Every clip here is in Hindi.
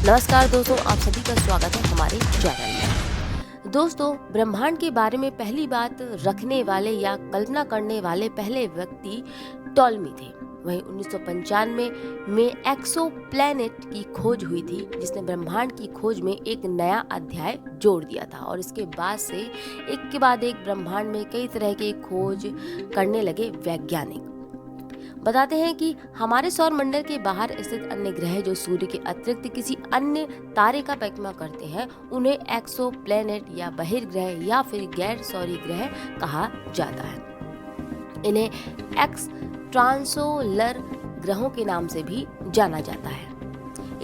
नमस्कार दोस्तों, आप सभी का स्वागत है हमारे चैनल में। दोस्तों, ब्रह्मांड के बारे में पहली बात रखने वाले या कल्पना करने वाले पहले व्यक्ति टॉलमी थे। वहीं 1995 में एक्सो प्लैनेट की खोज हुई थी, जिसने ब्रह्मांड की खोज में एक नया अध्याय जोड़ दिया था। और इसके बाद से एक के बाद एक ब्रह्मांड में कई तरह के खोज करने लगे वैज्ञानिक। बताते हैं कि हमारे सौर मंडल के बाहर स्थित अन्य ग्रह जो सूर्य के अतिरिक्त किसी अन्य तारे का परिक्रमा करते हैं, उन्हें एक्सो प्लैनेट या बहिर्ग्रह या फिर गैर सौरीय ग्रह कहा जाता है। इन्हें एक्स ट्रांसोलर ग्रहों के नाम से भी जाना जाता है।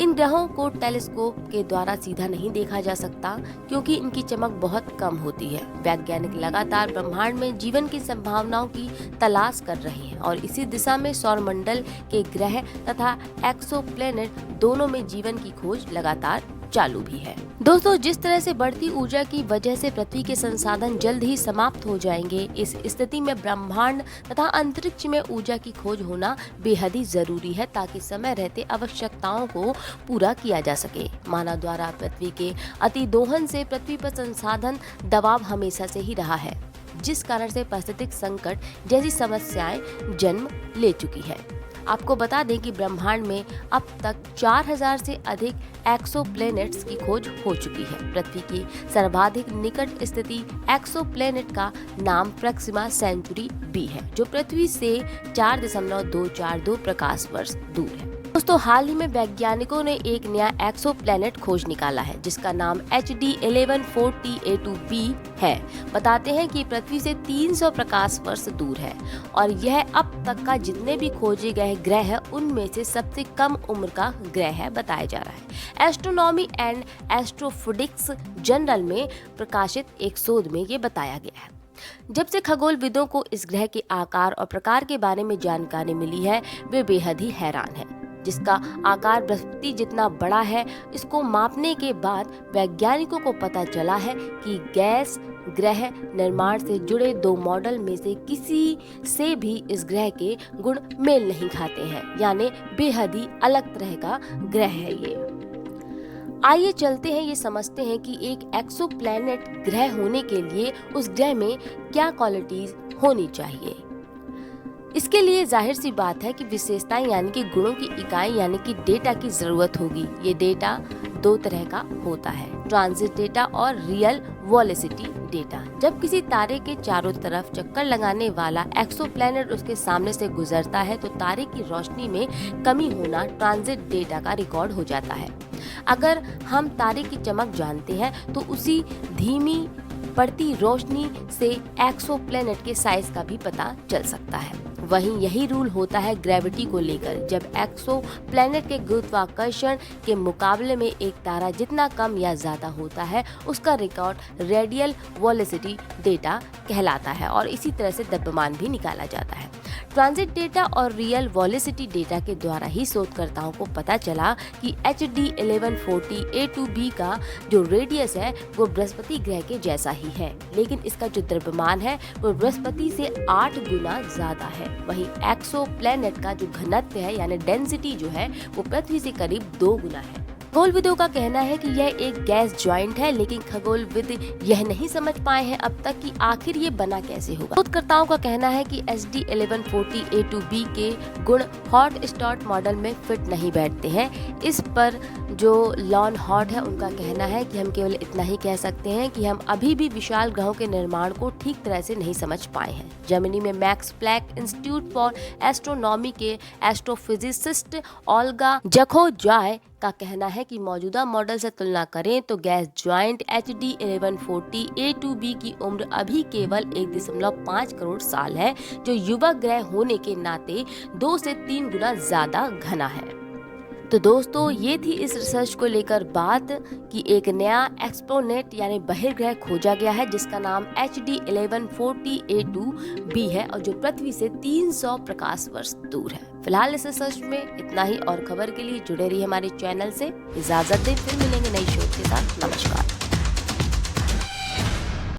इन ग्रहों को टेलीस्कोप के द्वारा सीधा नहीं देखा जा सकता, क्योंकि इनकी चमक बहुत कम होती है। वैज्ञानिक लगातार ब्रह्मांड में जीवन की संभावनाओं की तलाश कर रहे हैं और इसी दिशा में सौरमंडल के ग्रह तथा एक्सोप्लैनेट दोनों में जीवन की खोज लगातार चालू भी है। दोस्तों, जिस तरह से बढ़ती ऊर्जा की वजह से पृथ्वी के संसाधन जल्द ही समाप्त हो जाएंगे, इस स्थिति में ब्रह्मांड तथा अंतरिक्ष में ऊर्जा की खोज होना बेहद ही जरूरी है, ताकि समय रहते आवश्यकताओं को पूरा किया जा सके। मानव द्वारा पृथ्वी के अतिदोहन से पृथ्वी पर संसाधन दबाव हमेशा से ही रहा है, जिस कारण से पारिस्थितिक संकट जैसी समस्याएं जन्म ले चुकी है। आपको बता दें कि ब्रह्मांड में अब तक 4000 से अधिक एक्सोप्लैनेट्स की खोज हो चुकी है। पृथ्वी की सर्वाधिक निकट स्थिति एक्सोप्लैनेट का नाम प्रॉक्सिमा सेंचुरी बी है, जो पृथ्वी से 4.242 प्रकाश वर्ष दूर है। दोस्तों, हाल ही में वैज्ञानिकों ने एक नया एक्सोप्लैनेट खोज निकाला है, जिसका नाम HD 1140A2b है। बताते हैं कि पृथ्वी से 300 प्रकाश वर्ष दूर है और यह अब तक का जितने भी खोजे गए ग्रह हैं, उनमें से सबसे कम उम्र का ग्रह है बताया जा रहा है। एस्ट्रोनॉमी एंड एस्ट्रोफिजिक्स जर्नल में प्रकाशित एक शोध में ये बताया गया है। जब से खगोलविदों को इस ग्रह के आकार और प्रकार के बारे में जानकारी मिली है, वे बेहद ही हैरान हैं। जिसका आकार बृहस्पति जितना बड़ा है, इसको मापने के बाद वैज्ञानिकों को पता चला है कि गैस ग्रह निर्माण से जुड़े दो मॉडल में से किसी से भी इस ग्रह के गुण मेल नहीं खाते हैं, यानी बेहद ही अलग तरह का ग्रह है ये। आइए चलते हैं, ये समझते हैं कि एक एक्सोप्लैनेट ग्रह होने के लिए उस ग्रह में क्या क्वालिटीज होनी चाहिए। इसके लिए जाहिर सी बात है कि विशेषताएं यानी कि गुणों की इकाई यानी कि डेटा की जरूरत होगी। ये डेटा दो तरह का होता है, ट्रांजिट डेटा और रियल वेलोसिटी डेटा। जब किसी तारे के चारों तरफ चक्कर लगाने वाला एक्सोप्लैनेट उसके सामने से गुजरता है, तो तारे की रोशनी में कमी होना ट्रांजिट डेटा का रिकॉर्ड हो जाता है। अगर हम तारे की चमक जानते हैं, तो उसी धीमी बढ़ती रोशनी से एक्सोप्लैनेट के साइज का भी पता चल सकता है। वहीं यही रूल होता है ग्रेविटी को लेकर। जब एक्सोप्लैनेट के गुरुत्वाकर्षण के मुकाबले में एक तारा जितना कम या ज्यादा होता है, उसका रिकॉर्ड रेडियल वेलोसिटी डेटा कहलाता है और इसी तरह से द्रव्यमान भी निकाला जाता है। ट्रांजिट डेटा और रियल वेलोसिटी डेटा के द्वारा ही शोधकर्ताओं को पता चला कि HD 1140A2b का जो रेडियस है वो बृहस्पति ग्रह के जैसा ही है, लेकिन इसका जो द्रव्यमान है वो बृहस्पति से 8 गुना ज्यादा है। वहीं एक्सोप्लैनेट का जो घनत्व है यानी डेंसिटी जो है वो पृथ्वी से करीब 2 गुना है। खगोलविदों का कहना है कि यह एक गैस जॉइंट है, लेकिन खगोलविद यह नहीं समझ पाए हैं अब तक कि आखिर ये बना कैसे होगा। शोधकर्ताओं का कहना है कि HD 1140A2b के गुण हॉट स्टार्ट मॉडल में फिट नहीं बैठते हैं। इस पर जो लॉन हॉट है उनका कहना है कि हम केवल इतना ही कह सकते हैं कि हम अभी भी विशाल ग्रहों के निर्माण को ठीक तरह से नहीं समझ पाए हैं। जर्मनी में Max Planck Institute for astronomy के एस्ट्रोफिजिसिस्ट ओल्गा जखोजाय का कहना है कि मौजूदा मॉडल से तुलना करें तो गैस ज्वाइंट HD 1140A2b की उम्र अभी केवल 1.5 करोड़ साल है, जो युवा ग्रह होने के नाते 2 से 3 गुना ज्यादा घना है। तो दोस्तों, ये थी इस रिसर्च को लेकर बात कि एक नया एक्सप्लोनेट यानी बहिर्ग्रह खोजा गया है, जिसका नाम HD 1140A2b है और जो पृथ्वी से 300 प्रकाश वर्ष दूर है। फिलहाल इस रिसर्च में इतना ही और खबर के लिए जुड़े रहिए हमारे चैनल से। इजाजत दें, फिर मिलेंगे नई शोध के साथ। नमस्कार।